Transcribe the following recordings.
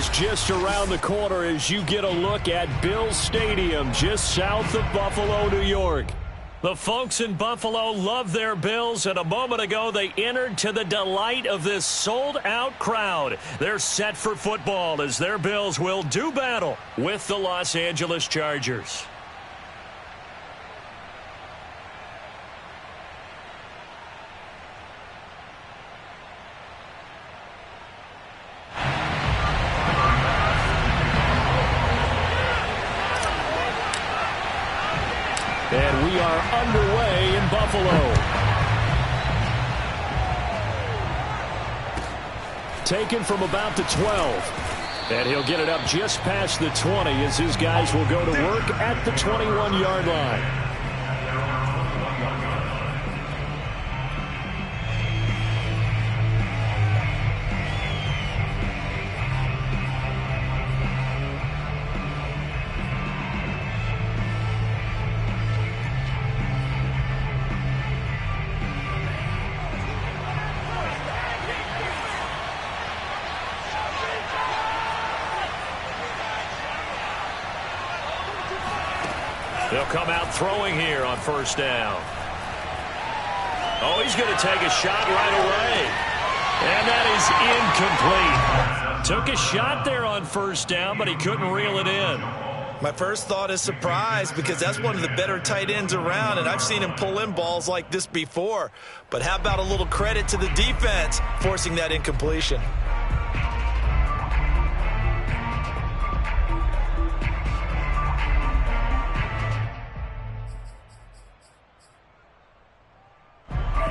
is just around the corner as you get a look at Bills Stadium just south of Buffalo, New York. The folks in Buffalo love their Bills, and a moment ago they entered to the delight of this sold-out crowd. They're set for football as their Bills will do battle with the Los Angeles Chargers. And we are underway in Buffalo. Taken from about the 12. And he'll get it up just past the 20 as his guys will go to work at the 21-yard line. They'll come out throwing here on first down. Oh, he's going to take a shot right away. And that is incomplete. Took a shot there on first down, but he couldn't reel it in. My first thought is surprise because that's one of the better tight ends around, and I've seen him pull in balls like this before. But how about a little credit to the defense forcing that incompletion?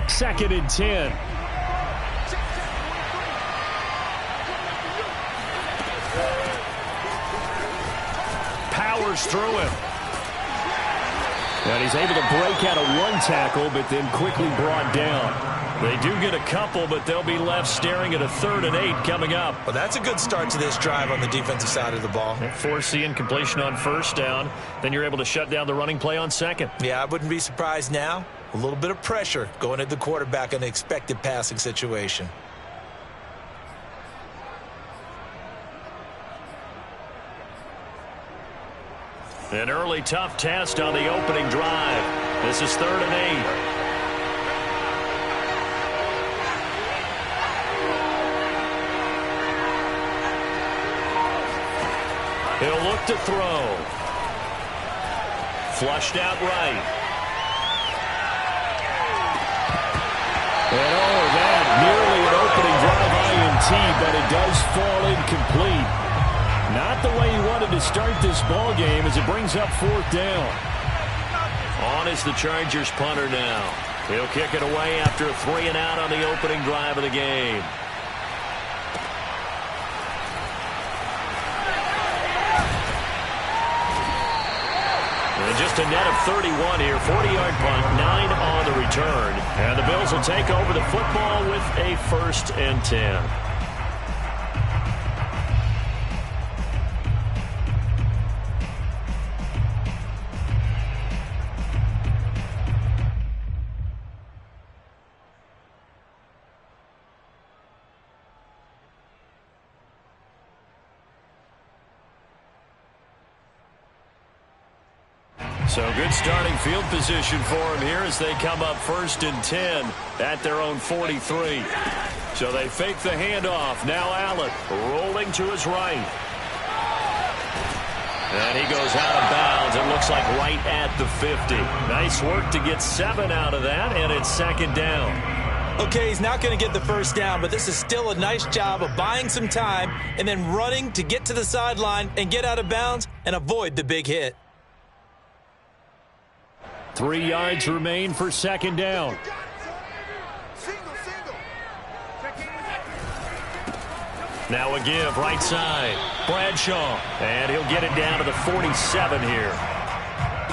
Second and 10. Powers through him. And he's able to break out of one tackle, but then quickly brought down. They do get a couple, but they'll be left staring at a 3rd and 8 coming up. Well, that's a good start to this drive on the defensive side of the ball. Force the incompletion on first down. Then you're able to shut down the running play on second. Yeah, I wouldn't be surprised now. A little bit of pressure going at the quarterback in an expected passing situation. An early tough test on the opening drive. This is 3rd and 8. He'll look to throw. Flushed out right. And that nearly an opening drive INT, but it does fall incomplete. Not the way he wanted to start this ball game as it brings up 4th down. On is the Chargers punter now. He'll kick it away after a 3 and out on the opening drive of the game. And just a net of 31 here. 40-yard punt, 9 on the return. And the Bills will take over the football with a 1st and 10. So good starting field position for him here as they come up 1st and 10 at their own 43. So they fake the handoff. Now Allen rolling to his right. And he goes out of bounds. It looks like right at the 50. Nice work to get 7 out of that, and it's 2nd down. Okay, he's not going to get the first down, but this is still a nice job of buying some time and then running to get to the sideline and get out of bounds and avoid the big hit. 3 yards remain for 2nd down. Now a give right side. Bradshaw. And he'll get it down to the 47 here.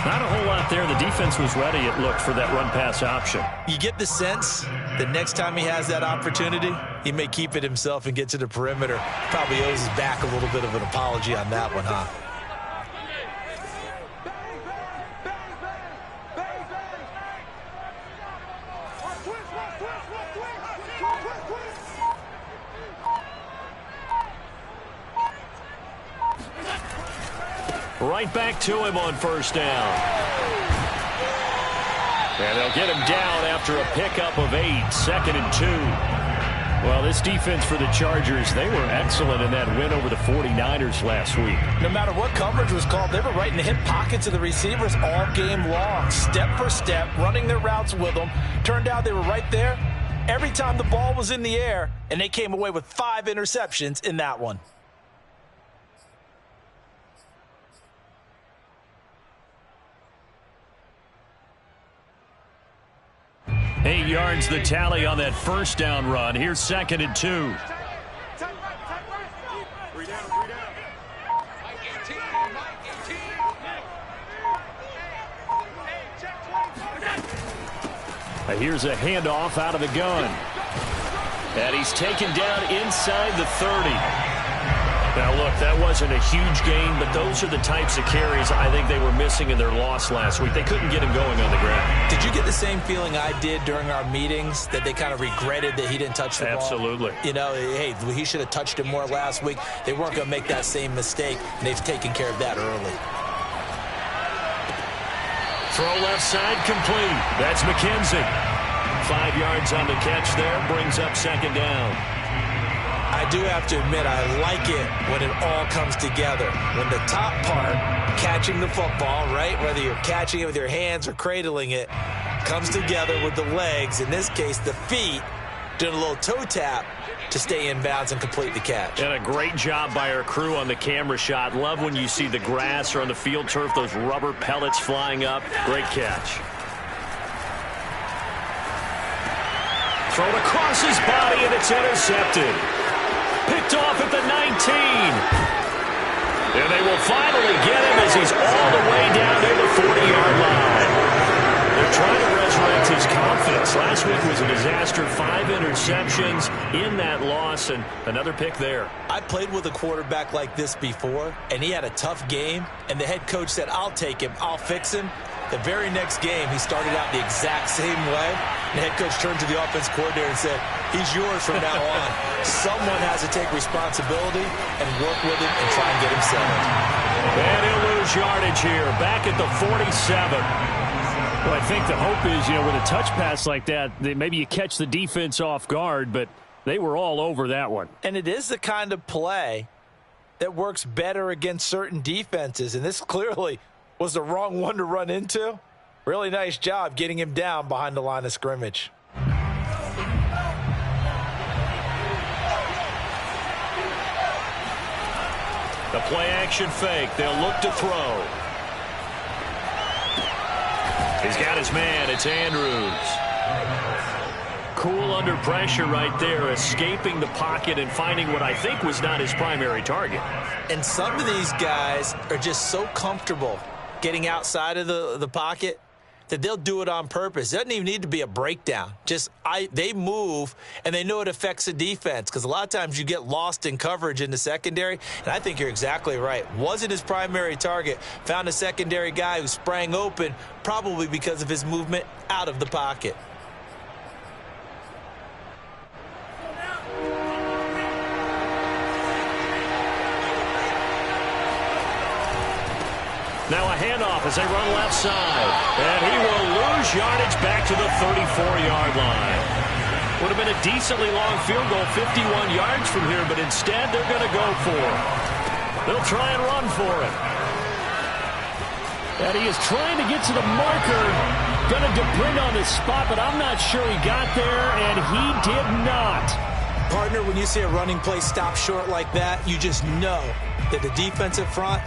Not a whole lot there. The defense was ready, it looked, for that run-pass option. You get the sense that next time he has that opportunity, he may keep it himself and get to the perimeter. Probably owes his back a little bit of an apology on that one, huh? Right back to him on first down. And they'll get him down after a pickup of 8, 2nd and 2. Well, this defense for the Chargers, they were excellent in that win over the 49ers last week. No matter what coverage was called, they were right in the hip pockets of the receivers all game long, step for step, running their routes with them. Turned out they were right there every time the ball was in the air, and they came away with 5 interceptions in that one. 8 yards the tally on that first down run. Here's 2nd and 2. Here's a handoff out of the gun. And he's taken down inside the 30. Now, look, that wasn't a huge gain, but those are the types of carries I think they were missing in their loss last week. They couldn't get him going on the ground. Did you get the same feeling I did during our meetings, that they kind of regretted that he didn't touch the ball? Absolutely. You know, hey, he should have touched it more last week. They weren't going to make that same mistake, and they've taken care of that early. Throw left side complete. That's McKenzie. 5 yards on the catch there, brings up 2nd down. I do have to admit, I like it when it all comes together. When the top part, catching the football, right, whether you're catching it with your hands or cradling it, comes together with the legs, in this case the feet, doing a little toe tap to stay in bounds and complete the catch. And a great job by our crew on the camera shot. Love when you see the grass or on the field turf, those rubber pellets flying up. Great catch. Thrown across his body, and it's intercepted. Picked off at the 19. And they will finally get him as he's all the way down near the 40-yard line. They're trying to resurrect his confidence. Last week was a disaster. 5 interceptions in that loss, and another pick there. I played with a quarterback like this before, and he had a tough game, and the head coach said, I'll take him, I'll fix him. The very next game, he started out the exact same way. The head coach turned to the offense coordinator and said, he's yours from now on. Someone has to take responsibility and work with him and try and get him settled. And he'll lose yardage here, back at the 47. Well, I think the hope is, with a touch pass like that, maybe you catch the defense off guard, but they were all over that one. And it is the kind of play that works better against certain defenses, and this clearly was the wrong one to run into. Really nice job getting him down behind the line of scrimmage. The play action fake. They'll look to throw. He's got his man. It's Andrews. Cool under pressure right there, escaping the pocket and finding what I think was not his primary target. And some of these guys are just so comfortable getting outside of the pocket that they'll do it on purpose. It doesn't even need to be a breakdown. They move, and they know it affects the defense, because a lot of times you get lost in coverage in the secondary, and I think you're exactly right. Wasn't his primary target. Found a secondary guy who sprang open, probably because of his movement out of the pocket. Now a handoff as they run left side. And he will lose yardage back to the 34-yard line. Would have been a decently long field goal, 51 yards from here, but instead they're going to go for it. They'll try and run for it. And he is trying to get to the marker. Going to depend on the spot, but I'm not sure he got there, and he did not. Partner, when you see a running play stop short like that, you just know that the defensive front,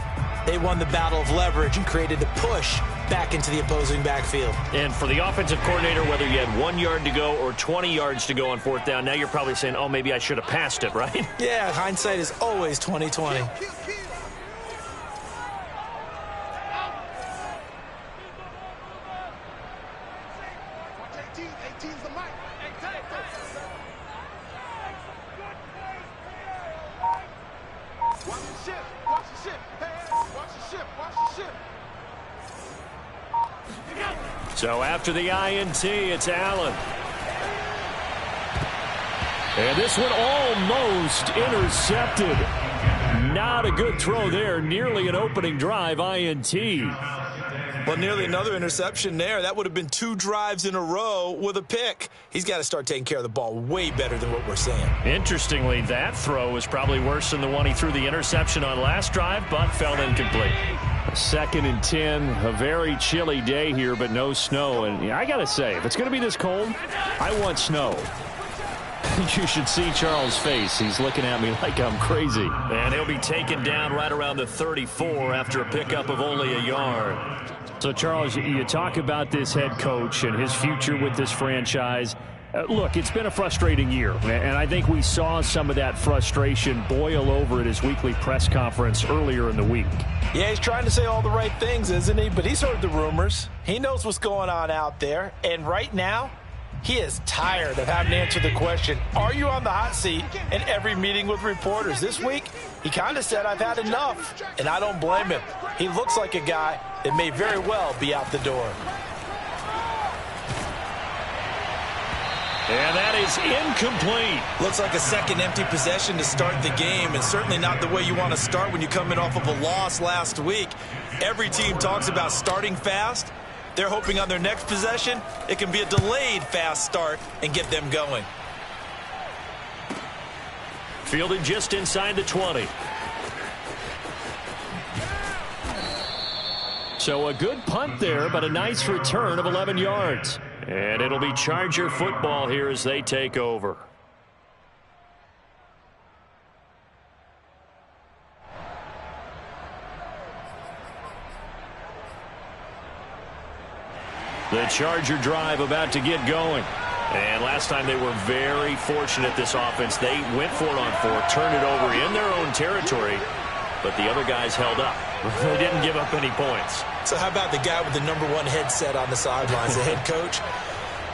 they won the battle of leverage and created the push back into the opposing backfield. And for the offensive coordinator, whether you had 1 yard to go or 20 yards to go on 4th down, now you're probably saying, oh, maybe I should have passed it, right? Yeah, hindsight is always 20/20. So after the INT, it's Allen. And this one almost intercepted. Not a good throw there. Nearly an opening drive INT. Well, nearly another interception there. That would have been 2 drives in a row with a pick. He's got to start taking care of the ball way better than what we're seeing. Interestingly, that throw was probably worse than the one he threw the interception on last drive, but fell incomplete. 2nd and 10, a very chilly day here, but no snow. And I got to say, if it's going to be this cold, I want snow. You should see Charles' face. He's looking at me like I'm crazy. And he'll be taken down right around the 34 after a pickup of only a yard. So, Charles, you talk about this head coach and his future with this franchise. Look, it's been a frustrating year, and I think we saw some of that frustration boil over at his weekly press conference earlier in the week. Yeah, he's trying to say all the right things, isn't he? But he's heard the rumors. He knows what's going on out there. And right now, he is tired of having to answer the question, are you on the hot seat, in every meeting with reporters. This week, he kind of said, I've had enough. And I don't blame him. He looks like a guy that may very well be out the door. And that is incomplete. Looks like a second empty possession to start the game, and certainly not the way you want to start when you come in off of a loss last week. Every team talks about starting fast. They're hoping on their next possession, it can be a delayed fast start and get them going. Fielded just inside the 20. So a good punt there, but a nice return of 11 yards. And it'll be Charger football here as they take over. The Charger drive about to get going. And last time they were very fortunate, this offense. They went for it on 4, turned it over in their own territory, but the other guys held up. They didn't give up any points. So how about the guy with the #1 headset on the sidelines, the head coach?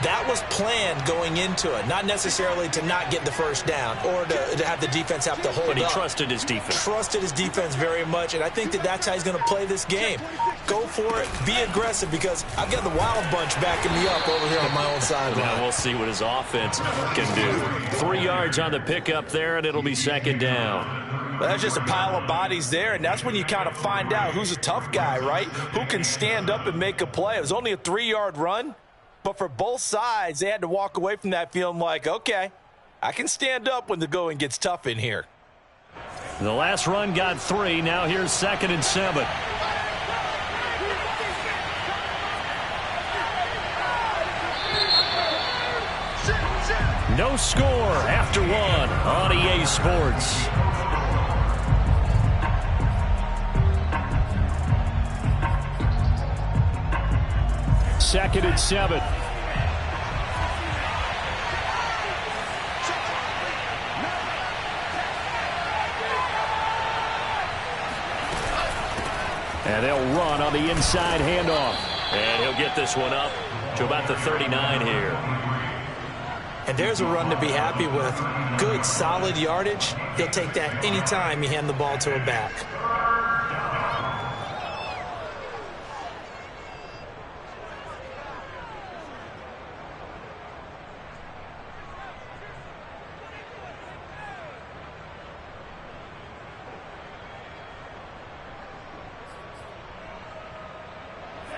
That was planned going into it, not necessarily to not get the first down or to have the defense have to hold up. But he trusted his defense. Trusted his defense very much, and I think that's how he's going to play this game. Go for it, be aggressive, because I've got the wild bunch backing me up over here on my own sideline. Now we'll see what his offense can do. 3 yards on the pickup there, and it'll be 2nd down. Well, that's just a pile of bodies there, and that's when you kind of find out who's a tough guy, right? Who can stand up and make a play. It was only a 3-yard run. But for both sides, they had to walk away from that feeling like, okay, I can stand up when the going gets tough in here. The last run got 3. Now here's 2nd and 7. No score after 1 on EA Sports. Second and 7. And they'll run on the inside handoff. And he'll get this one up to about the 39 here. And there's a run to be happy with. Good, solid yardage. He'll take that anytime you hand the ball to a back.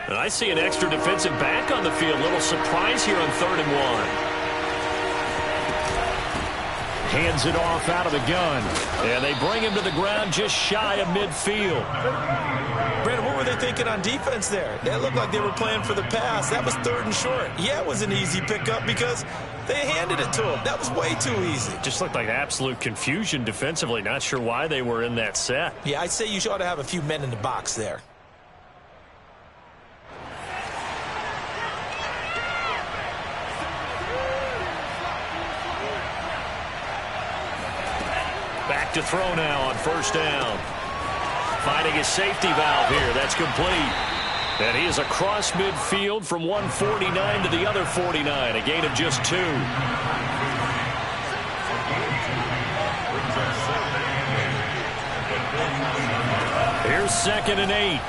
And I see an extra defensive back on the field. Little surprise here on 3rd and 1. Hands it off out of the gun. And they bring him to the ground just shy of midfield. Brandon, what were they thinking on defense there? That looked like they were playing for the pass. That was 3rd and short. Yeah, it was an easy pickup because they handed it to him. That was way too easy. Just looked like absolute confusion defensively. Not sure why they were in that set. Yeah, I'd say you ought to have a few men in the box there. Back to throw now on 1st down. Finding his safety valve here. That's complete. And he is across midfield from 149 to the other 49. A gain of just 2. Here's 2nd and 8.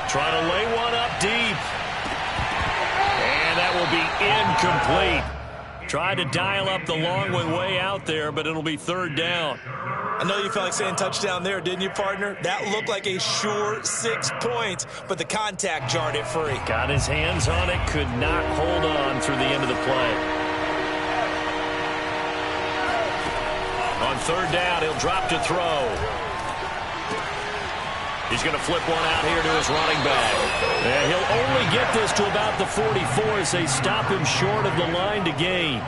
Trying to lay one up deep. And that will be incomplete. Tried to dial up the long way out there, but it'll be 3rd down. I know you felt like saying touchdown there, didn't you, partner? That looked like a sure 6 points, but the contact jarred it free. Got his hands on it, could not hold on through the end of the play. On third down, he'll drop to throw. He's going to flip one out here to his running back. And he'll only get this to about the 44 as they stop him short of the line to gain.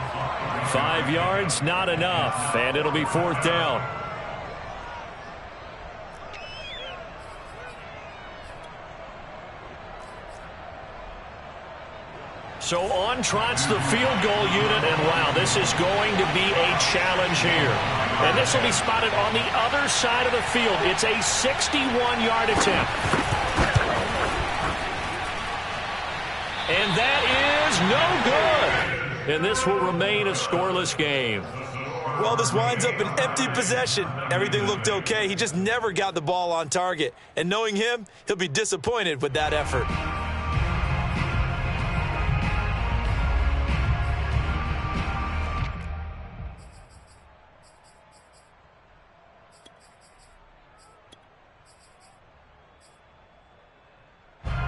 5 yards, not enough, and it'll be fourth down. So on trots the field goal unit, and wow, this is going to be a challenge here. And this will be spotted on the other side of the field. It's a 61-yard attempt. And that is no good. And this will remain a scoreless game. Well, this winds up an empty possession. Everything looked okay. He just never got the ball on target. And knowing him, he'll be disappointed with that effort.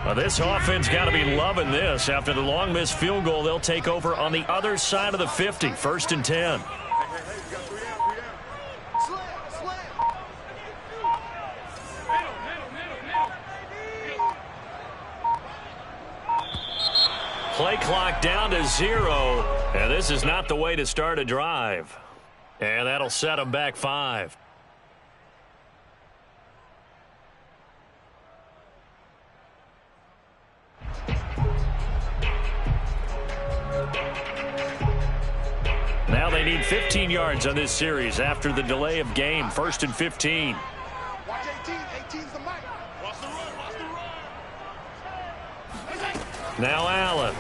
Well, this offense got to be loving this. After the long missed field goal, they'll take over on the other side of the 50, 1st and 10. Play clock down to 0, and this is not the way to start a drive. And that'll set them back 5. Now they need 15 yards on this series after the delay of game. 1st and 15. Watch 18. 18's the mic. Watch the run. Watch the run. Now Allen.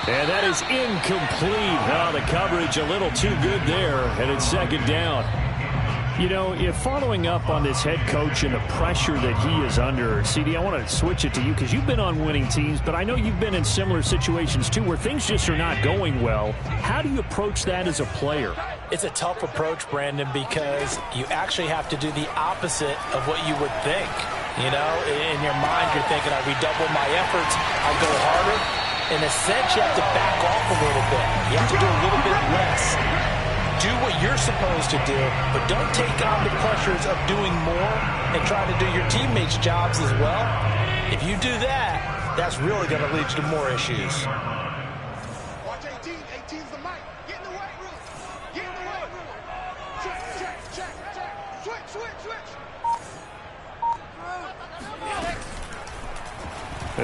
And that is incomplete. Oh, the coverage a little too good there, and it's 2nd down. You know, if following up on this head coach and the pressure that he is under, CD, I want to switch it to you because you've been on winning teams, but I know you've been in similar situations too where things just are not going well. How do you approach that as a player? It's a tough approach, Brandon, because you actually have to do the opposite of what you would think. You know, in your mind, you're thinking, I redouble my efforts, I'll go harder. In a sense, you have to back off a little bit. You have to do a little bit less. Do what you're supposed to do, but don't take on the pressures of doing more and try to do your teammates' jobs as well. If you do that, that's really going to lead you to more issues. Watch 18. 18's the mic. Get in the weight room. Get in the weight room. Check, check, check, check. Switch, switch, switch.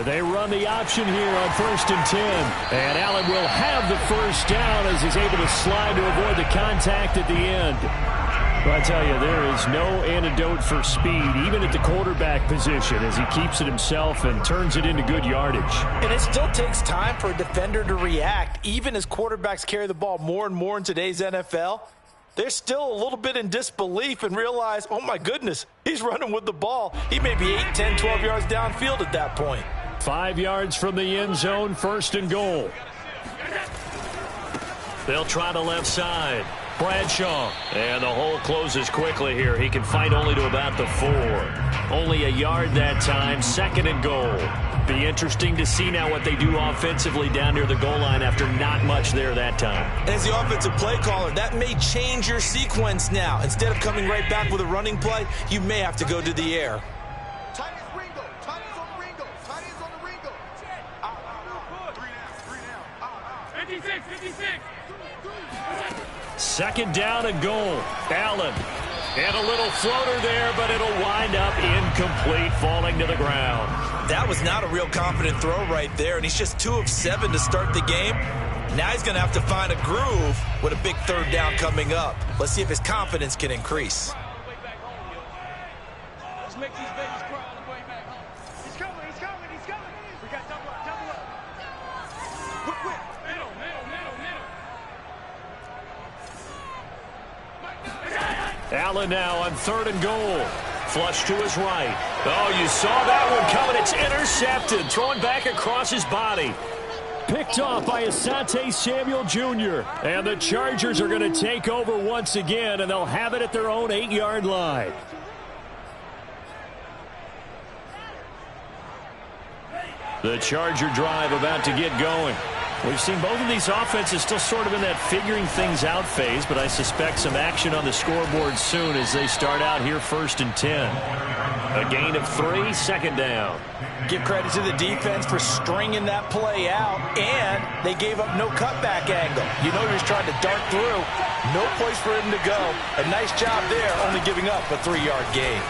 They run the option here on 1st and 10. And Allen will have the first down as he's able to slide to avoid the contact at the end. Well, I tell you, there is no antidote for speed, even at the quarterback position, as he keeps it himself and turns it into good yardage. And it still takes time for a defender to react. Even as quarterbacks carry the ball more and more in today's NFL, they're still a little bit in disbelief and realize, oh, my goodness, he's running with the ball. He may be 8, 10, 12 yards downfield at that point. 5 yards from the end zone, 1st and goal. They'll try the left side. Bradshaw. And the hole closes quickly here. He can fight only to about the 4. Only a yard that time, 2nd and goal. Be interesting to see now what they do offensively down near the goal line after not much there that time. And as the offensive play caller, that may change your sequence now. Instead of coming right back with a running play, you may have to go to the air. Tight ends Ringo. Tight ends on the Ringo. Tight ends on the Ringo. 3 down. 56, 56. 2nd down and goal. Allen. And a little floater there, but it'll wind up incomplete, falling to the ground. That was not a real confident throw right there, and he's just 2 of 7 to start the game. Now he's going to have to find a groove with a big 3rd down coming up. Let's see if his confidence can increase. Let's make these babies cry on the way back home. He's coming, he's coming, he's coming. We got double up, double up. Whip. Middle. Allen now on 3rd and goal. Flush to his right. Oh, you saw that one coming. It's intercepted. Throwing back across his body. picked off by Asante Samuel Jr. And the Chargers are going to take over once again, and they'll have it at their own 8-yard line. The Charger drive about to get going. We've seen both of these offenses still sort of in that figuring things out phase, but I suspect some action on the scoreboard soon as they start out here 1st and 10. A gain of 3, 2nd down. Give credit to the defense for stringing that play out, and they gave up no cutback angle. You know he was trying to dart through. No place for him to go. A nice job there, only giving up a 3-yard gain.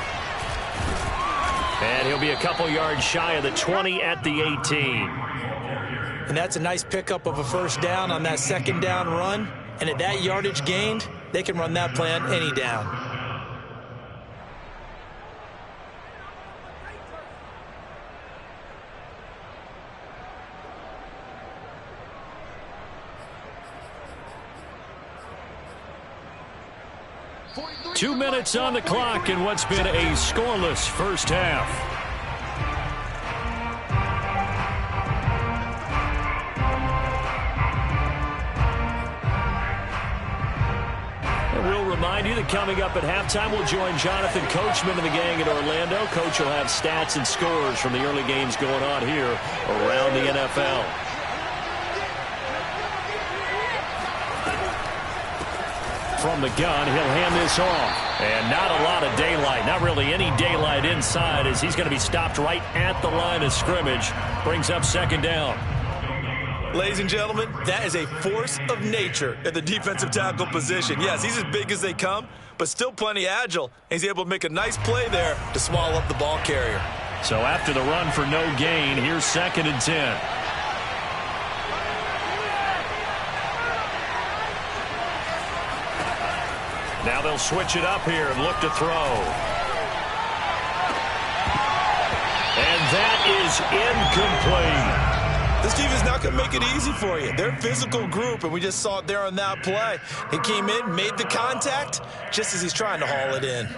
And he'll be a couple yards shy of the 20 at the 18. And that's a nice pickup of a 1st down on that 2nd down run. And at that yardage gained, they can run that play on any down. Two minutes on the clock in what's been a scoreless first half. And we'll remind you that coming up at halftime, we'll join Jonathan Coachman and the gang in Orlando. Coach will have stats and scores from the early games going on here around the NFL. From the gun, he'll hand this off. And not a lot of daylight, not really any daylight inside, as he's going to be stopped right at the line of scrimmage. Brings up 2nd down. Ladies and gentlemen, that is a force of nature at the defensive tackle position. Yes, he's as big as they come, but still plenty agile. He's able to make a nice play there to swallow up the ball carrier. So after the run for no gain, here's 2nd and 10. Now they'll switch it up here and look to throw. And that is incomplete. This defense is not going to make it easy for you. They're a physical group, and we just saw it there on that play. He came in, made the contact, just as he's trying to haul it in.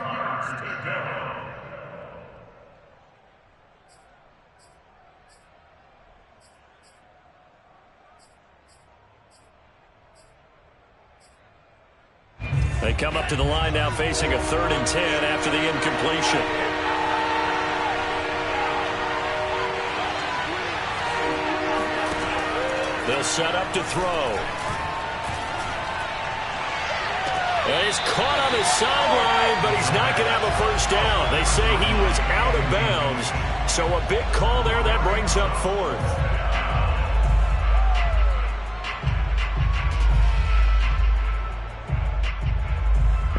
They come up to the line now facing a 3rd and 10 after the incompletion. They'll set up to throw. And he's caught on the sideline, but he's not going to have a 1st down. They say he was out of bounds, so a big call there that brings up 4th.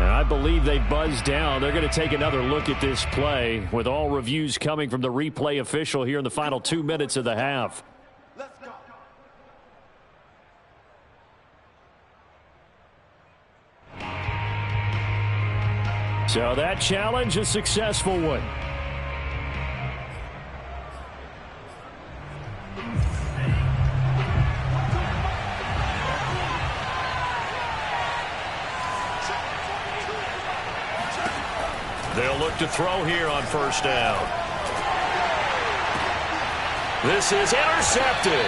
I believe they buzzed down. They're going to take another look at this play with all reviews coming from the replay official here in the final 2 minutes of the half. Let's go. So that challenge, a successful one. They'll look to throw here on 1st down. This is intercepted.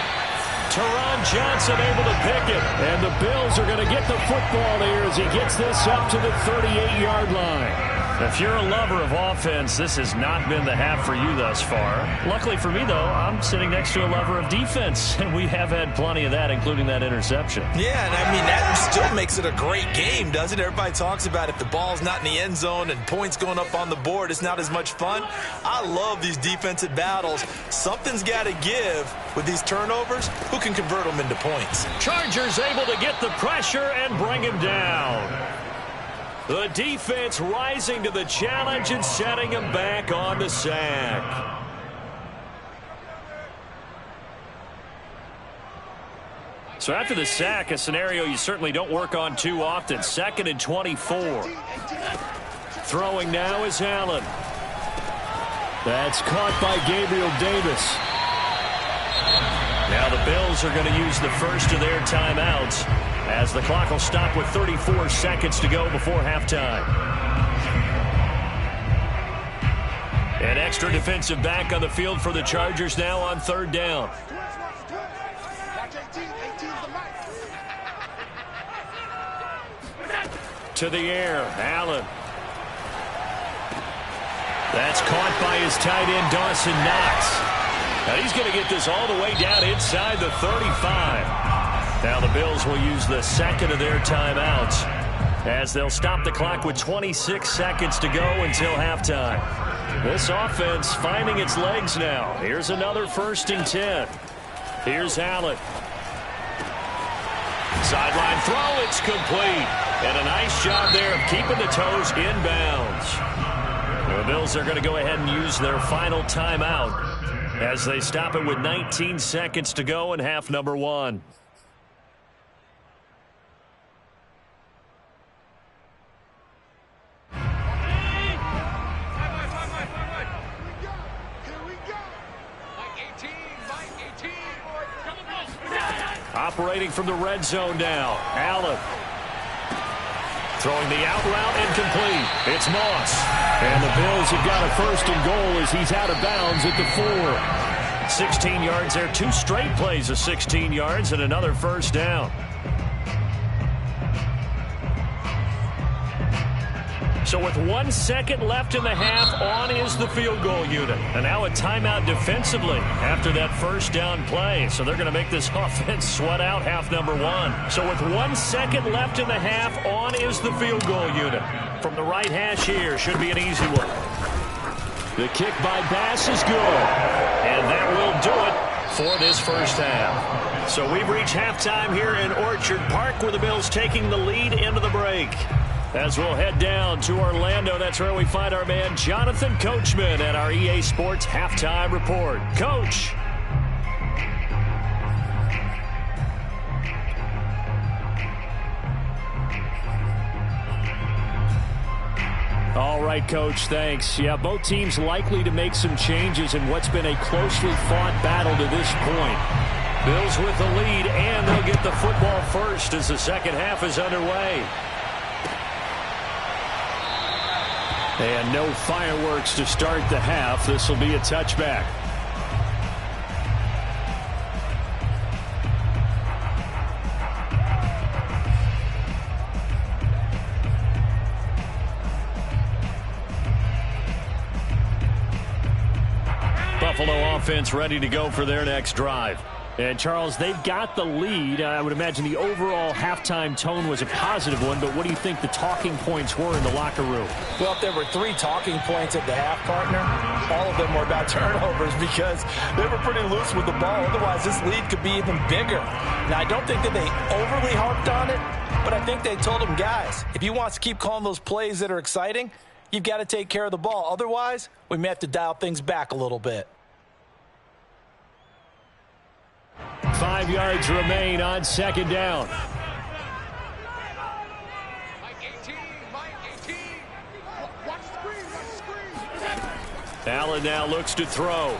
Teron Johnson able to pick it. And the Bills are going to get the football here as he gets this up to the 38-yard line. If you're a lover of offense, this has not been the half for you thus far. Luckily for me, though, I'm sitting next to a lover of defense, and we have had plenty of that, including that interception. Yeah, and I mean, that still makes it a great game, doesn't it? Everybody talks about if the ball's not in the end zone and points going up on the board, it's not as much fun. I love these defensive battles. Something's got to give with these turnovers. Who can convert them into points? Chargers able to get the pressure and bring him down. The defense rising to the challenge and setting him back on the sack. So after the sack, a scenario you certainly don't work on too often. 2nd and 24. Throwing now is Allen. That's caught by Gabriel Davis. Now the Bills are going to use the first of their timeouts as the clock will stop with 34 seconds to go before halftime. An extra defensive back on the field for the Chargers now on 3rd down. to the air. Allen. That's caught by his tight end, Dawson Knox. Now he's going to get this all the way down inside the 35. Now the Bills will use the second of their timeouts as they'll stop the clock with 26 seconds to go until halftime. This offense finding its legs now. Here's another 1st and 10. Here's Allen. Sideline throw, it's complete. And a nice job there of keeping the toes inbounds. The Bills are going to go ahead and use their final timeout as they stop it with 19 seconds to go in half number 1. Operating from the red zone now. Allen. Throwing the out route incomplete. It's Moss. And the Bills have got a 1st and goal as he's out of bounds at the 4. 16 yards there. 2 straight plays of 16 yards and another 1st down. So with 1 second left in the half, on is the field goal unit. And now a timeout defensively after that 1st down play. So they're going to make this offense sweat out half number 1. So with 1 second left in the half, on is the field goal unit. From the right hash here, should be an easy one. The kick by Bass is good. And that will do it for this 1st half. So we've reached halftime here in Orchard Park where the Bills taking the lead into the break. As we'll head down to Orlando, that's where we find our man Jonathan Coachman at our EA Sports Halftime Report. Coach. All right, Coach, thanks. Yeah, both teams likely to make some changes in what's been a closely fought battle to this point. Bills with the lead, and they'll get the football first as the second half is underway. And no fireworks to start the half. This will be a touchback. Buffalo offense ready to go for their next drive. And, Charles, they've got the lead. I would imagine the overall halftime tone was a positive one, but what do you think the talking points were in the locker room? Well, if there were 3 talking points at the half, partner, all of them were about turnovers because they were pretty loose with the ball. Otherwise, this lead could be even bigger. Now, I don't think that they overly harped on it, but I think they told them, guys, if you want to keep calling those plays that are exciting, you've got to take care of the ball. Otherwise, we may have to dial things back a little bit. 5 yards remain on 2nd down. Allen now looks to throw.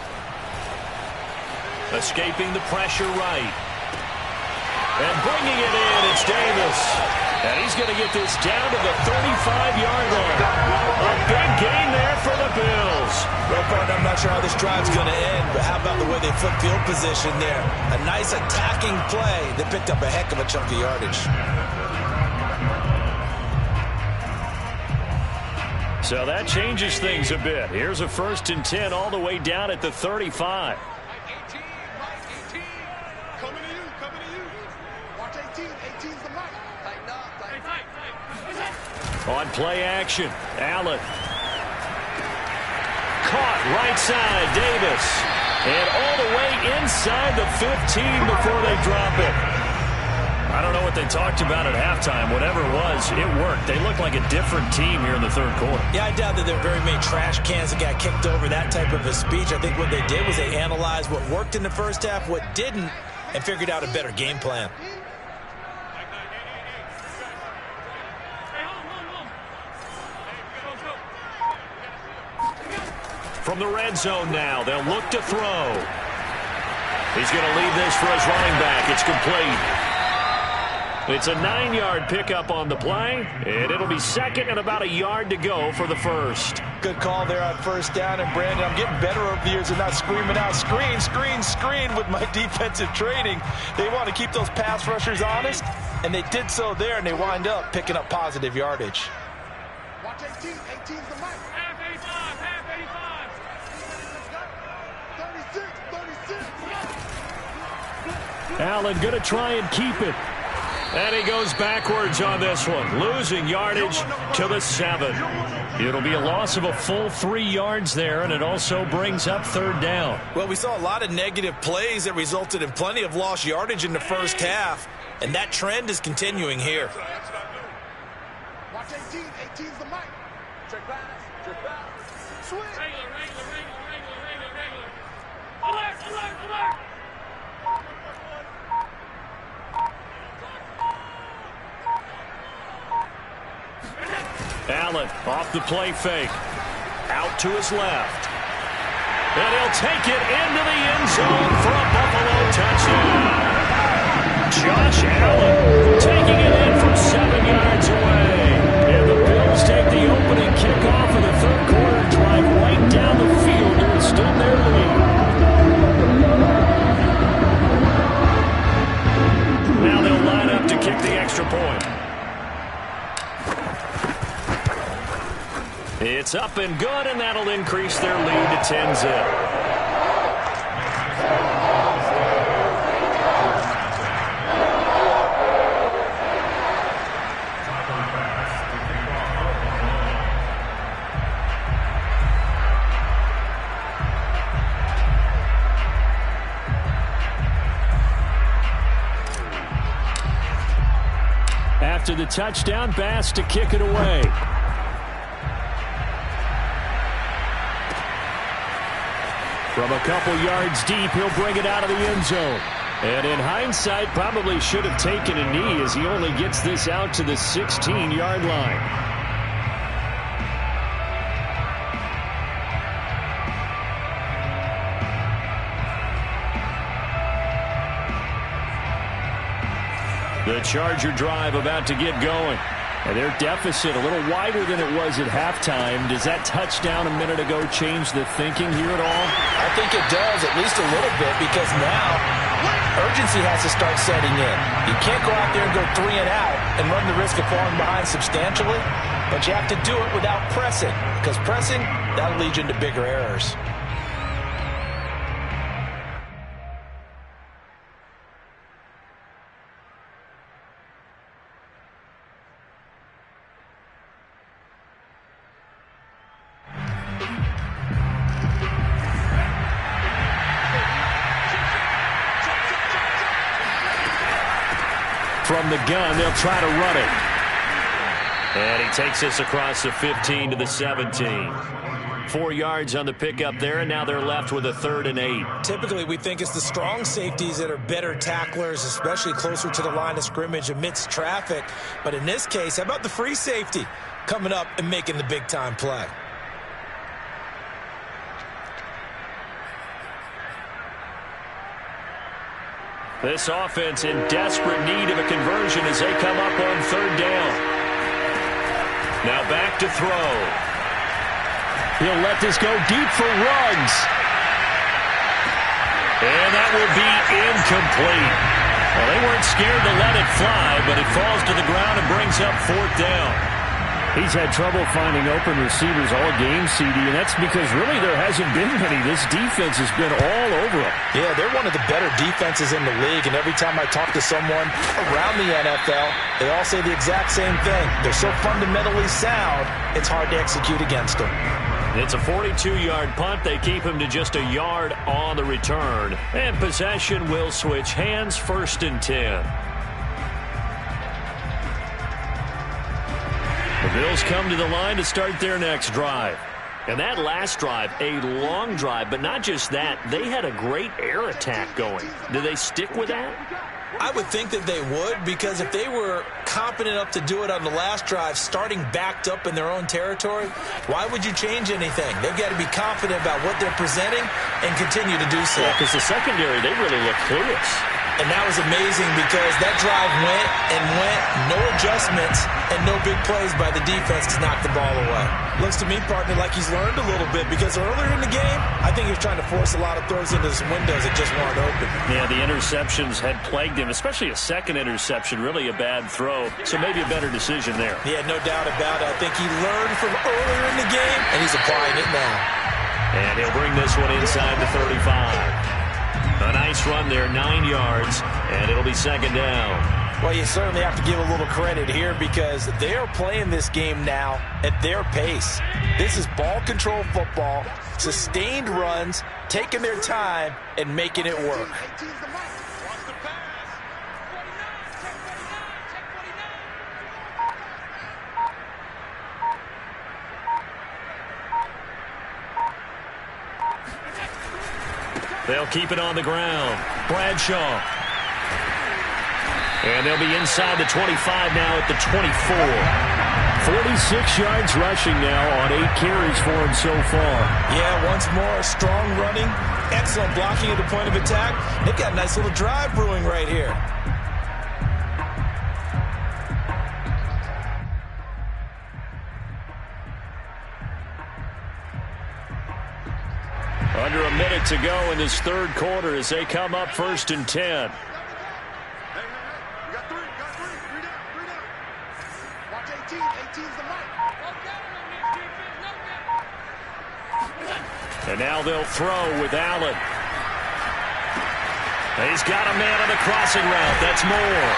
Escaping the pressure right. And bringing it in, it's Davis. And he's going to get this down to the 35-yard line. A big gain there for the Bills. Well, partner, I'm not sure how this drive's going to end, but how about the way they flip field position there? A nice attacking play that picked up a heck of a chunk of yardage. So that changes things a bit. Here's a 1st and 10 all the way down at the 35. On play action, Allen. Caught right side, Davis. And all the way inside the 15 before they drop it. I don't know what they talked about at halftime. Whatever it was, it worked. They looked like a different team here in the 3rd quarter. Yeah, I doubt that there were very many trash cans that got kicked over, that type of a speech. I think what they did was they analyzed what worked in the 1st half, what didn't, and figured out a better game plan. From the red zone now, they'll look to throw. He's going to leave this for his running back. It's complete. It's a 9-yard pickup on the play, and it'll be second and about a yard to go for the first. Good call there on first down. And, Brandon, I'm getting better over the years and not screaming out, screen, screen, screen with my defensive training. They want to keep those pass rushers honest, and they did so there, and they wind up picking up positive yardage. Watch 18. 18's the mic. Half 85, half 85. 36. Allen going to try and keep it. And he goes backwards on this one, losing yardage to the 7. It'll be a loss of a full 3 yards there, and it also brings up third down. Well, we saw a lot of negative plays that resulted in plenty of lost yardage in the first half, and that trend is continuing here. Watch 18. 18's the mic. Check pass. Check pass. Switch. Regular. Alert. Allen off the play fake. Out to his left. And he'll take it into the end zone for a Buffalo touchdown. Josh Allen taking it in from 7 yards away. And the Bills take the opening kickoff of the third quarter, drive right down the field to extend their lead. Now they'll line up to kick the extra point. It's up and good, and that'll increase their lead to 10-zip. After the touchdown, Bass to kick it away. From a couple yards deep, he'll bring it out of the end zone. And in hindsight, probably should have taken a knee as he only gets this out to the 16-yard line. The Charger drive about to get going. And their deficit a little wider than it was at halftime. Does that touchdown a minute ago change the thinking here at all? I think it does, at least a little bit, because now urgency has to start setting in. You can't go out there and go 3 and out and run the risk of falling behind substantially, but you have to do it without pressing, because pressing, that'll lead you into bigger errors. From the gun, they'll try to run it. And he takes this across the 15 to the 17. 4 yards on the pickup there, and now they're left with a 3rd and 8. Typically, we think it's the strong safeties that are better tacklers, especially closer to the line of scrimmage amidst traffic. But in this case, how about the free safety coming up and making the big-time play? This offense in desperate need of a conversion as they come up on 3rd down. Now back to throw. He'll let this go deep for Ruggs. And that will be incomplete. Well, they weren't scared to let it fly, but it falls to the ground and brings up 4th down. He's had trouble finding open receivers all game, CD, and that's because really there hasn't been many. This defense has been all over him. Yeah, they're one of the better defenses in the league, and every time I talk to someone around the NFL, they all say the exact same thing. They're so fundamentally sound, it's hard to execute against them. It's a 42-yard punt. They keep him to just a yard on the return. And possession will switch hands, 1st and 10. The Bills come to the line to start their next drive. And that last drive, a long drive, but not just that. They had a great air attack going. Do they stick with that? I would think that they would, because if they were competent enough to do it on the last drive, starting backed up in their own territory, why would you change anything? They've got to be confident about what they're presenting and continue to do so. Yeah, because the secondary, they really look clueless. And that was amazing because that drive went and went, no adjustments, and no big plays by the defense to knock the ball away. Looks to me, partner, like he's learned a little bit because earlier in the game, I think he was trying to force a lot of throws into some windows that just weren't open. Yeah, the interceptions had plagued him, especially a second interception, really a bad throw. So maybe a better decision there. Yeah, no doubt about it. I think he learned from earlier in the game, and he's applying it now. And he'll bring this one inside the 35. A nice run there, 9 yards, and it'll be second down. Well, you certainly have to give a little credit here because they are playing this game now at their pace. This is ball control football, sustained runs, taking their time, and making it work. 18's the mic. Watch the pass. 49, check 49. They'll keep it on the ground. Bradshaw. And they'll be inside the 25 now at the 24. 46 yards rushing now on 8 carries for him so far. Yeah, once more, strong running, excellent blocking at the point of attack. They've got a nice little drive brewing right here. Under a minute to go in this third quarter as they come up 1st and 10. Hey, we got three down. Watch 18, 18's the mic. And now they'll throw with Allen. He's got a man on the crossing route. That's Moore.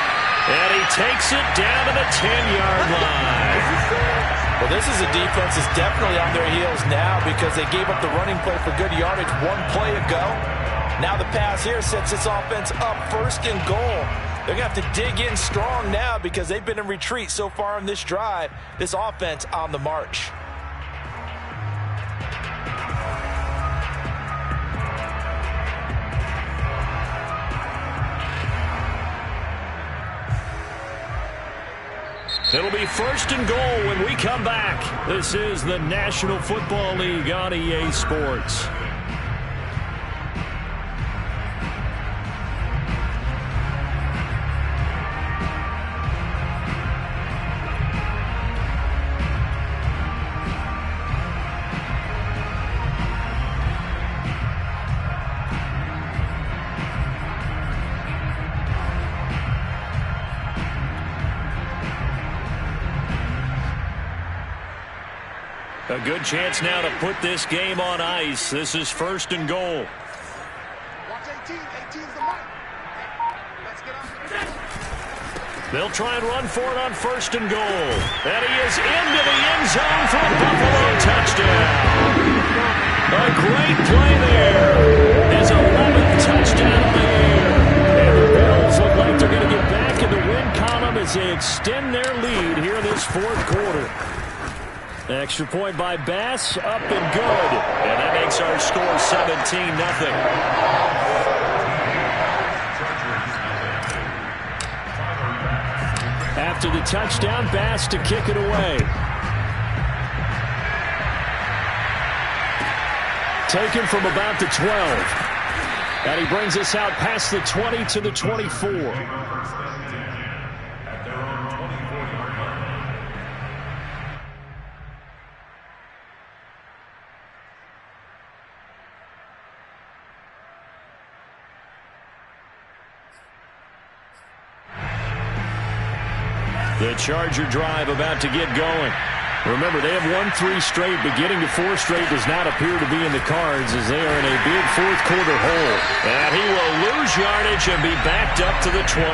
And he takes it down to the 10-yard line. Well, this is a defense that's definitely on their heels now because they gave up the running play for good yardage one play ago. Now the pass here sets this offense up 1st and goal. They're going to have to dig in strong now because they've been in retreat so far in this drive. This offense on the march. It'll be 1st and goal when we come back. This is the National Football League on EA Sports. A good chance now to put this game on ice. This is 1st and goal. Watch 18, 18's the mic. Let's get off. They'll try and run for it on 1st and goal. And he is into the end zone for a Buffalo touchdown. A great play there. His 11th touchdown of the year. And the Bills look like they're going to get back in the win column as they extend their lead here in this 4th quarter. Extra point by Bass, up and good. And that makes our score 17-0. After the touchdown, Bass to kick it away. Taken from about the 12. And he brings us out past the 20 to the 24. The Charger drive about to get going. Remember, they have won 3 straight, but getting to 4 straight does not appear to be in the cards as they are in a big 4th quarter hole. And he will lose yardage and be backed up to the 24.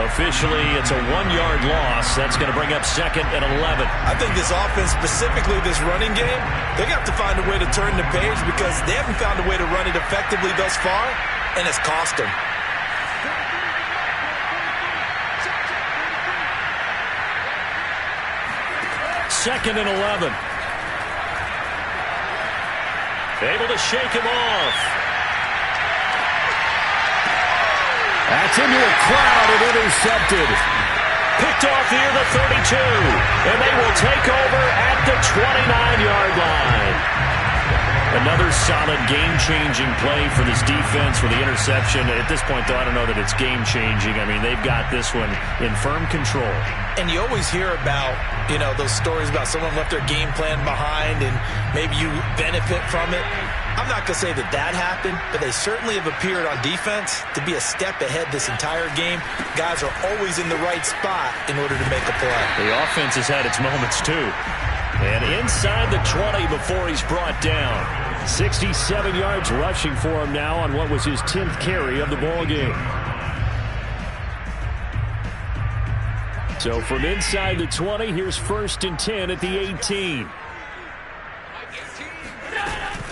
Officially, it's a 1-yard loss. That's going to bring up 2nd and 11. I think this offense, specifically this running game, they're going to have to find a way to turn the page because they haven't found a way to run it effectively thus far, and it's cost them. Second and 11. Able to shake him off. That's into a crowd and intercepted. Picked off near the 32. And they will take over at the 29-yard line. Another solid game-changing play for this defense with the interception. At this point, though, I don't know that it's game-changing. I mean, they've got this one in firm control. And you always hear about, those stories about someone left their game plan behind and maybe you benefit from it. I'm not going to say that happened, but they certainly have appeared on defense to be a step ahead this entire game. Guys are always in the right spot in order to make a play. The offense has had its moments, too. And inside the 20 before he's brought down. 67 yards rushing for him now on what was his 10th carry of the ball game. So from inside the 20, here's 1st and 10 at the 18.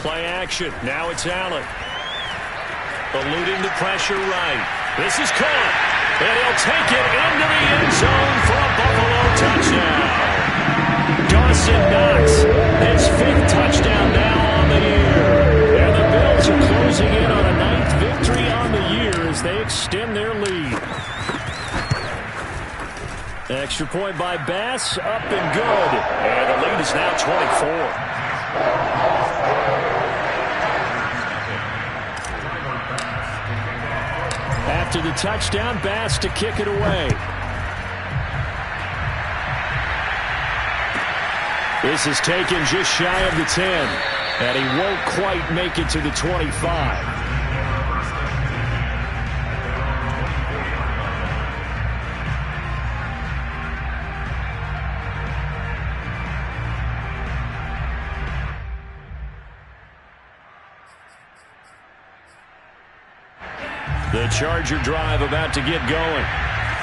Play action. Now it's Allen. Eluding the pressure right. This is caught. And he'll take it into the end zone for a Buffalo touchdown. Dawson Knox, his 5th touchdown now on the year. And the Bills are closing in on a 9th victory on the year as they extend their lead. Extra point by Bass, up and good. And the lead is now 24. After the touchdown, Bass to kick it away. This is taken just shy of the 10, and he won't quite make it to the 25. The Charger drive about to get going.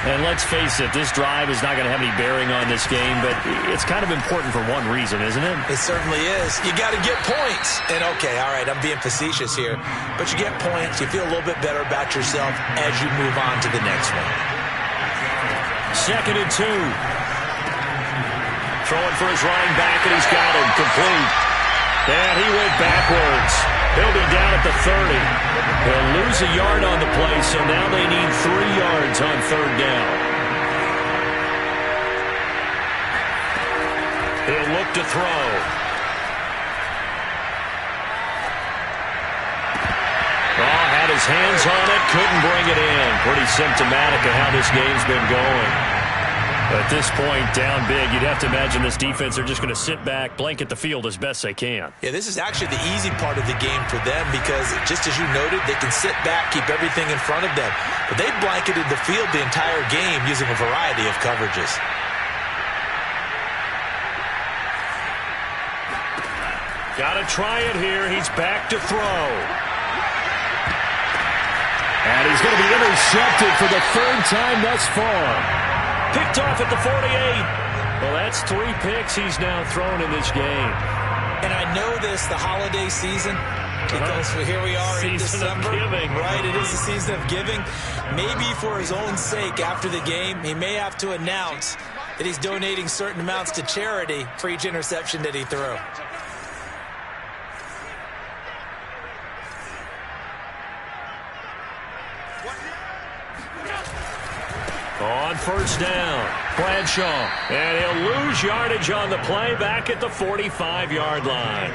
And let's face it, this drive is not going to have any bearing on this game, but it's kind of important for one reason, isn't it? It certainly is. You got to get points. And, okay, all right, I'm being facetious here, but you get points, you feel a little bit better about yourself as you move on to the next one. 2nd and 2. Throwing for his running back, and he's got him complete. And he went backwards. He'll be down at the 30. They'll lose a yard on the play, so now they need 3 yards on 3rd down. He'll look to throw. Had his hands on it, couldn't bring it in. Pretty symptomatic of how this game's been going. At this point, down big, you'd have to imagine this defense are just going to sit back, blanket the field as best they can. Yeah, this is actually the easy part of the game for them because, just as you noted, they can sit back, keep everything in front of them. But they've blanketed the field the entire game using a variety of coverages. Got to try it here. He's back to throw. And he's going to be intercepted for the 3rd time thus far. Picked off at the 48. Well, that's 3 picks he's now thrown in this game. And I know this, the holiday season, because here we are in December. Right, it is the season of giving. Maybe for his own sake, after the game, he may have to announce that he's donating certain amounts to charity for each interception that he threw. On 1st down, Bradshaw, and he'll lose yardage on the play back at the 45-yard line.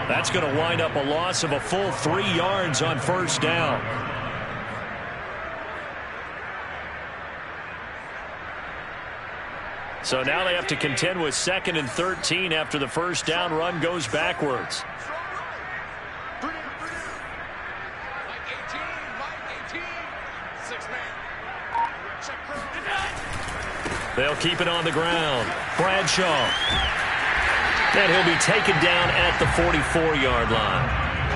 That's going to wind up a loss of a full 3 yards on 1st down. So now they have to contend with 2nd and 13 after the 1st down run goes backwards. They'll keep it on the ground. Bradshaw. And he'll be taken down at the 44-yard line.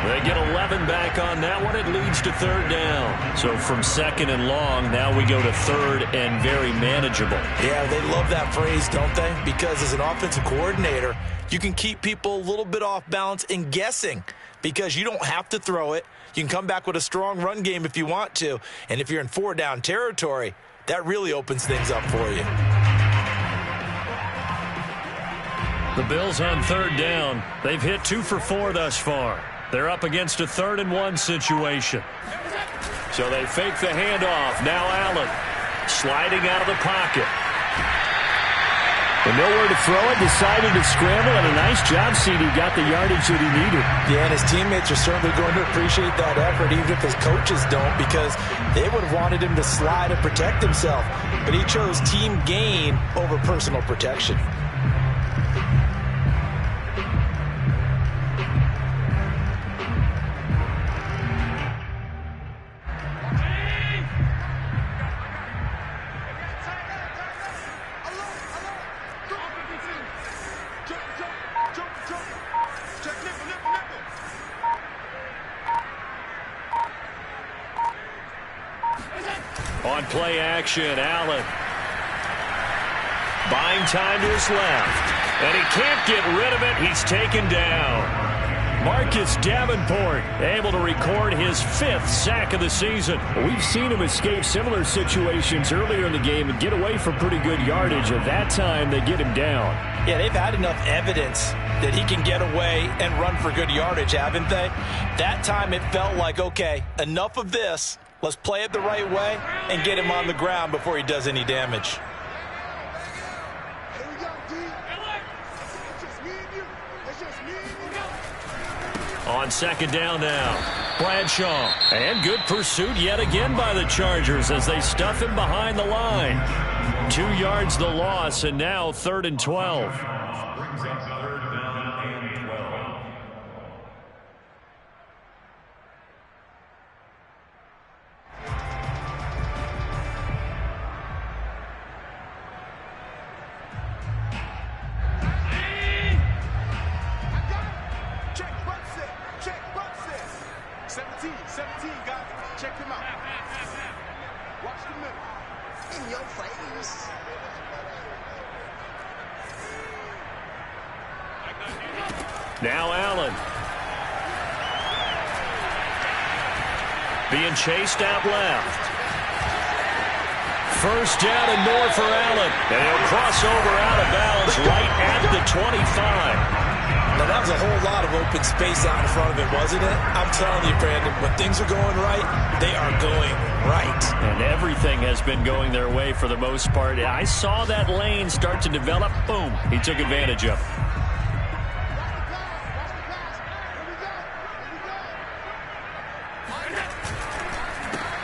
They get 11 back on that one. It leads to 3rd down. So from 2nd and long, now we go to 3rd and very manageable. Yeah, they love that phrase, don't they? Because as an offensive coordinator, you can keep people a little bit off balance and guessing because you don't have to throw it. You can come back with a strong run game if you want to. And if you're in 4-down territory, that really opens things up for you. The Bills on 3rd down. They've hit 2 for 4 thus far. They're up against a 3rd and 1 situation. So they fake the handoff. Now Allen sliding out of the pocket. And nowhere to throw it, decided to scramble, and a nice job, CD. Got the yardage that he needed. Yeah, and his teammates are certainly going to appreciate that effort, even if his coaches don't, because they would have wanted him to slide and protect himself. But he chose team gain over personal protection. On play action, Allen. Buying time to his left. And he can't get rid of it. He's taken down. Marcus Davenport able to record his 5th sack of the season. We've seen him escape similar situations earlier in the game and get away from pretty good yardage. At that time, they get him down. Yeah, they've had enough evidence that he can get away and run for good yardage, haven't they? That time it felt like, okay, enough of this. Let's play it the right way and get him on the ground before he does any damage. Here we go, D. It's just me and you. It's just me and you. On second down now, Bradshaw. And good pursuit yet again by the Chargers as they stuff him behind the line. 2 yards the loss, and now 3rd and 12. Now Allen. Being chased out left. First down and more for Allen. And he'll cross over out of bounds right at the 25. Now, that was a whole lot of open space out in front of him, wasn't it? I'm telling you, Brandon, when things are going right, they are going right. And everything has been going their way for the most part. I saw that lane start to develop. Boom. He took advantage of it.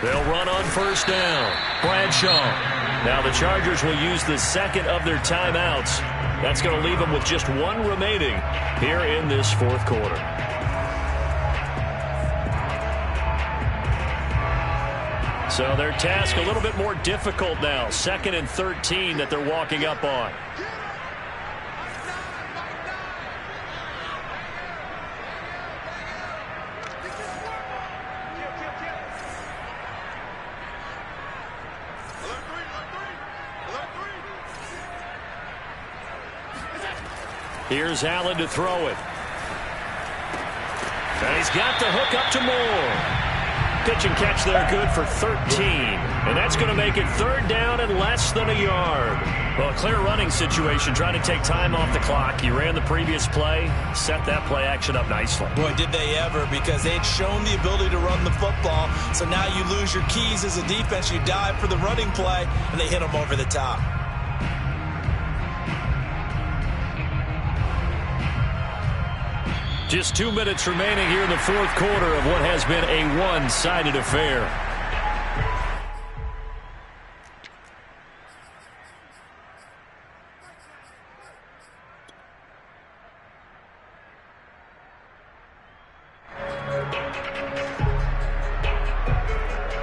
They'll run on first down. Bradshaw. Now the Chargers will use the second of their timeouts. That's going to leave them with just 1 remaining here in this 4th quarter. So their task a little bit more difficult now. 2nd and 13 that they're walking up on. Here's Allen to throw it. And he's got the hook up to Moore. Pitch and catch there good for 13. And that's going to make it 3rd down and less than a yard. Well, a clear running situation, trying to take time off the clock. He ran the previous play, set that play action up nicely. Boy, did they ever, because they'd shown the ability to run the football. So now you lose your keys as a defense. You dive for the running play, and they hit them over the top. Just 2 minutes remaining here in the 4th quarter of what has been a one-sided affair.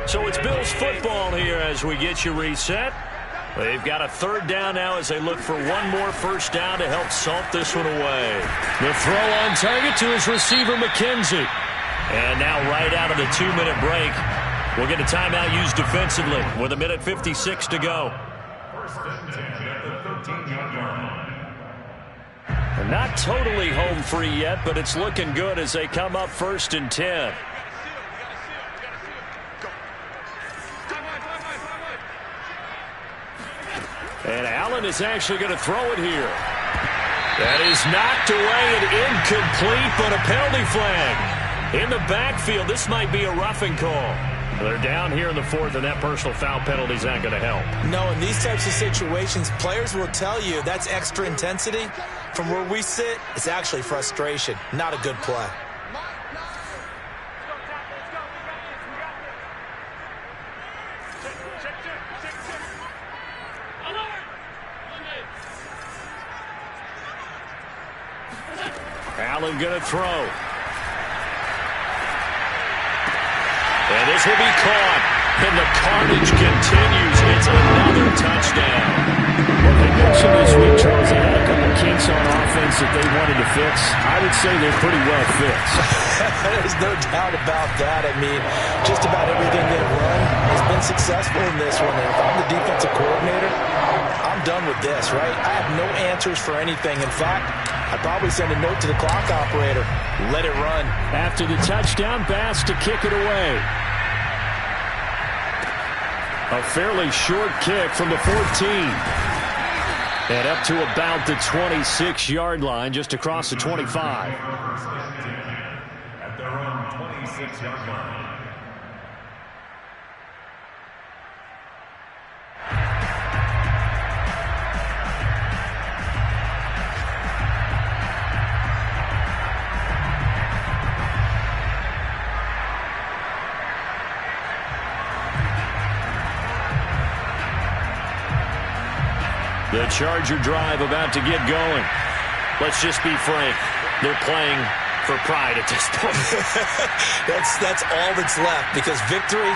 So it's Bills football here as we get you reset. They've got a 3rd down now as they look for 1 more first down to help salt this one away. The throw on target to his receiver, McKenzie. And now right out of the 2-minute break, we'll get a timeout used defensively with 1:56 to go. And not totally home free yet, but it's looking good as they come up 1st and 10. And Allen is actually going to throw it here. That is knocked away and incomplete, but a penalty flag. In the backfield, this might be a roughing call. They're down here in the fourth, and that personal foul penalty is not going to help. No, in these types of situations, players will tell you that's extra intensity. From where we sit, it's actually frustration, not a good play. Allen going to throw. And this will be caught. And the carnage continues. It's another touchdown. Well, they mentioned this week, Charles, they had a couple kinks on offense that they wanted to fix. I would say they're pretty well fixed. There's no doubt about that. I mean, just about everything they've run has been successful in this one. And if I'm the defensive coordinator, I'm done with this, right? I have no answers for anything. In fact, I'd probably send a note to the clock operator. Let it run. After the touchdown, Bass to kick it away. A fairly short kick from the 14. And up to about the 26-yard line, just across the 25. At their own 26-yard line. The Charger drive about to get going. Let's just be frank. They're playing for pride at this point. That's all that's left, because victory,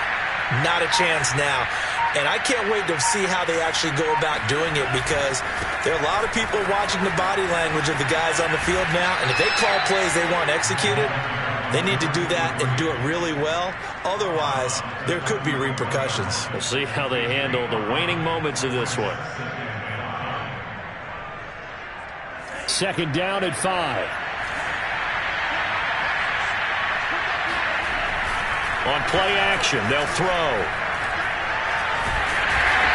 not a chance now. And I can't wait to see how they actually go about doing it, because there are a lot of people watching the body language of the guys on the field now, and if they call plays they want executed, they need to do that and do it really well. Otherwise, there could be repercussions. We'll see how they handle the waning moments of this one. Second down at 5. On play action, they'll throw.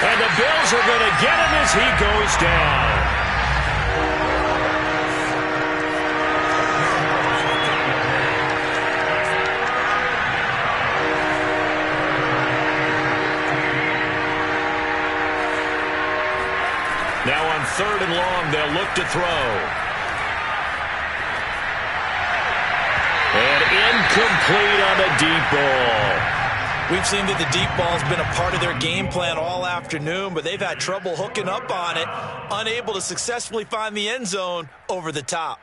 And the Bills are going to get him as he goes down. Now on 3rd and long, they'll look to throw. And incomplete on the deep ball. We've seen that the deep ball has been a part of their game plan all afternoon, but they've had trouble hooking up on it, unable to successfully find the end zone over the top.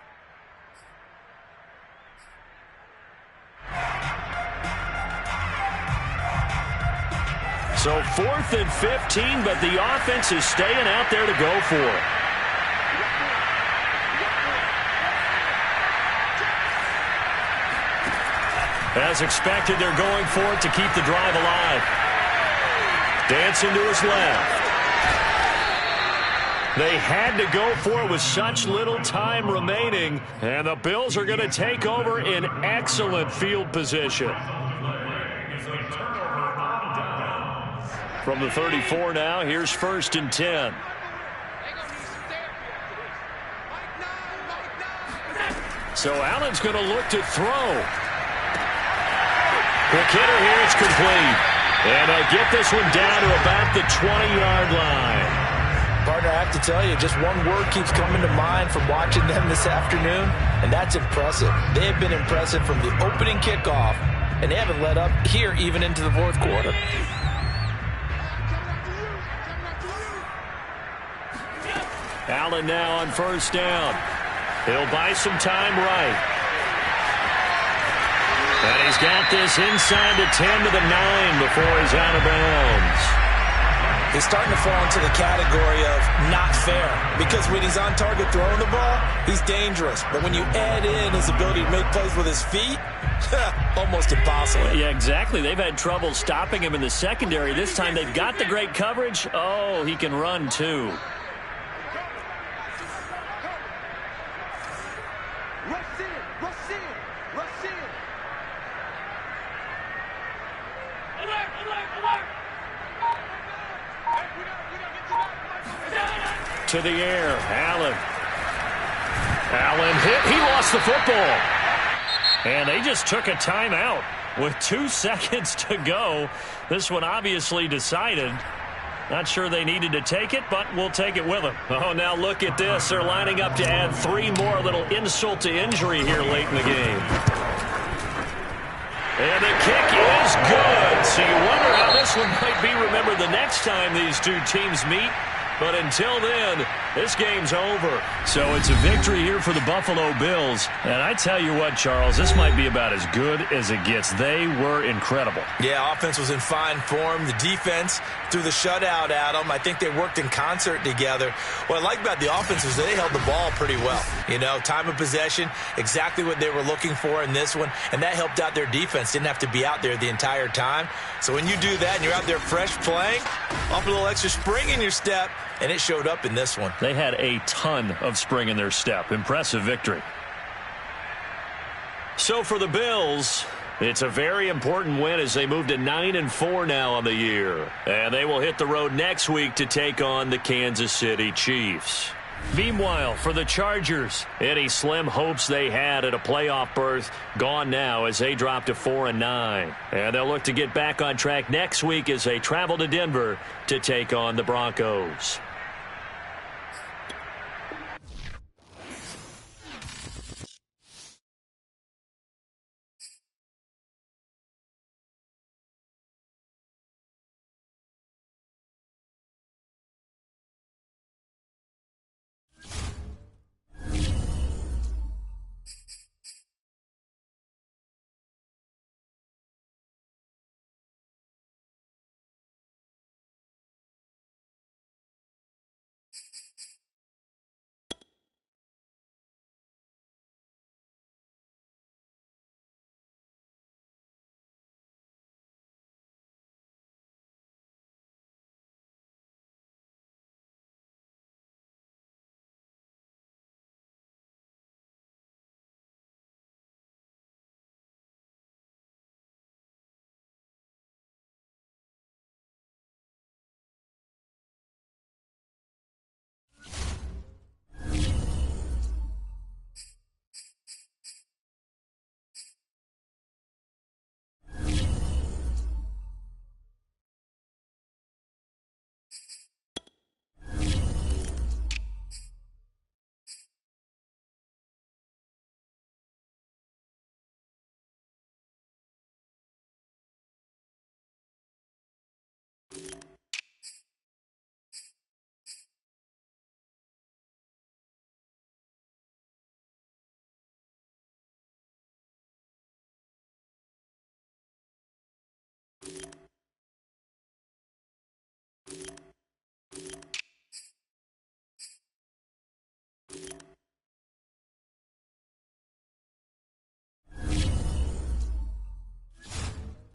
So 4th and 15, but the offense is staying out there to go for it. As expected, they're going for it to keep the drive alive. Dancing to his left. They had to go for it with such little time remaining, and the Bills are going to take over in excellent field position. From the 34 now, here's 1st and 10. So Allen's going to look to throw. Quick hitter here, it's complete. And they'll get this one down to about the 20-yard line. Partner, I have to tell you, just one word keeps coming to mind from watching them this afternoon, and that's impressive. They have been impressive from the opening kickoff, and they haven't let up here even into the 4th quarter. Allen now on 1st down. He'll buy some time right. And he's got this inside the 10 to the 9 before he's out of bounds. He's starting to fall into the category of not fair, because when he's on target throwing the ball, he's dangerous. But when you add in his ability to make plays with his feet, almost impossible. Yeah, exactly. They've had trouble stopping him in the secondary. This time they've got the great coverage. Oh, he can run too. To the air, Allen hit, he lost the football. And they just took a timeout. with 2 seconds to go. This one obviously decided. Not sure they needed to take it, but we'll take it with them. Oh, now look at this. They're lining up to add 3 more, little insult to injury here late in the game. And the kick is good. So you wonder how this one might be remembered the next time these two teams meet. But until then, this game's over. So it's a victory here for the Buffalo Bills. And I tell you what, Charles, this might be about as good as it gets. They were incredible. Yeah, offense was in fine form. The defense threw the shutout at them. I think they worked in concert together. What I like about the offense is they held the ball pretty well. You know, time of possession, exactly what they were looking for in this one. And that helped out their defense. Didn't have to be out there the entire time. So when you do that and you're out there fresh playing, off a little extra spring in your step, and it showed up in this one. They had a ton of spring in their step. Impressive victory. So for the Bills, it's a very important win as they move to 9-4 now on the year. And they will hit the road next week to take on the Kansas City Chiefs. Meanwhile, for the Chargers, any slim hopes they had at a playoff berth gone now as they drop to 4-9. And they'll look to get back on track next week as they travel to Denver to take on the Broncos.